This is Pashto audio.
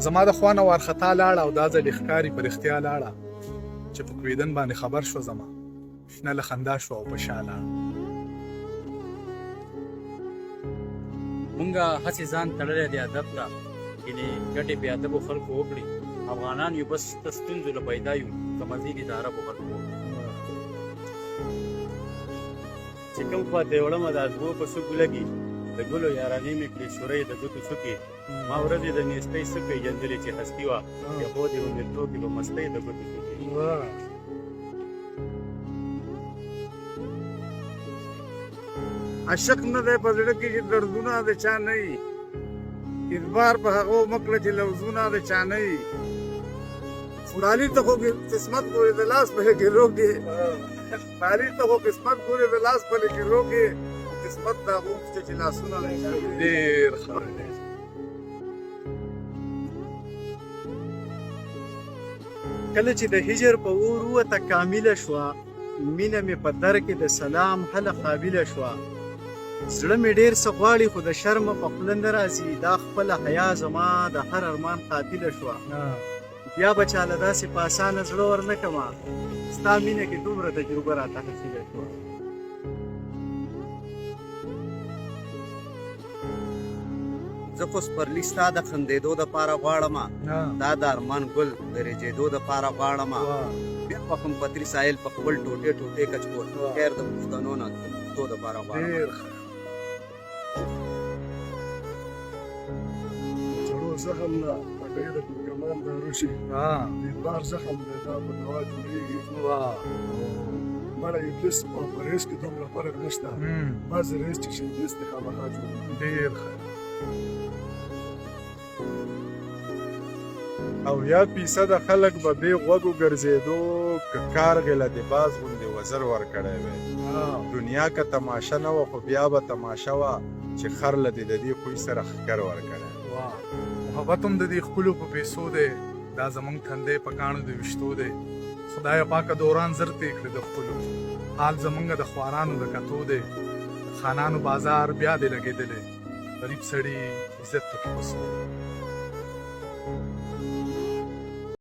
زما د خوا نه وارخطا لاړه او دا ځل ښکاري په رښتیا لاړه چې په کویدن باندې خبر شو زما شنه له خندا شوه او په شا لاړه. مونږه هسې ځان تړلی دی ادب ته، یعنې ګټې بې ادبو خلکو وکړي. افغانان یو بس د ستونزو له پیدا یو، که مزید د عربو خلکو وکړي. چې کوم خوا ته یې وړمه د ازغو په څوکو لګي، د ګلو یارانې مې کړې شورۍ د ګوتو څوکې. ما ورځې د نیستۍ څه پېژندلې چې هستي وه، یخو دې ومیرتو کې به مستۍ د ګوتو څوکې. عشق نه دی په زړه کې چې دردونه د چا نه وي، اعتبار په هغو مه کړه چې لفظونه د چا نه وي. خالي ته خو قسمت ګورې د لاس پهلې کې روږې، خالي ته خو قسمت ګورې د لاس پهلې کې روږې، قسمت د هغو چې لاسونه د چا نه وي. ډېر ښه دی. کله چې د هجر په اور ووته کامله شوه، مینه مې په در کې د سلام هله قابله شوه. زړه مې ډېر څه غواړي خو د شرمه په خوله نه راځي، دا خپله حیا زما د هر ارمان قاتله شوه. بیا به چاله داسې په اسانه زړه ور نه کړمه، ستا مینه کې دومره تجربه راته حاصله شوه. زه خو سپرلي ستا د خندېدو دپاره غواړمه، دا د ارمان ګل د رېجېدو دپاره غواړمه. بیا به هم پتري ساحل په خپل ټوټې ټوټې کچکول خیر د پښتنو نه د پښتو دپاره غواړمه. ډېر ښه. زړو زخم نه پټۍ د ترکمان دارو شي، دلدار زخم دی دا په دوا جوړېږي. مړه ابلیس او پرهیز کې دومره فرق نشته، بعضې رئیس چې شي ابلیس دی خامخا جوړېږي. ډېر ښه. او یا فیصد خلک به بې غوږو ګرځېدو، که کارغې له د باز غوندې وزر ورکړی وی. دنیا که تماشه نه وه خو بیا به تماشه وه چې خر له دې د دې خوی سره ښکر ورکړی. محبت هم د دې ښکلو په پیسو دی، دا زمونږ تندی په کاڼو د ویشتو دی. خدایه پاکه دوران زر تېر کړې د ښکلو، حال زمونږ د خوارانو د کتو دی. د خانانو بازار بیا دی لګېدلی، غریب سړي عزت پکې وسو.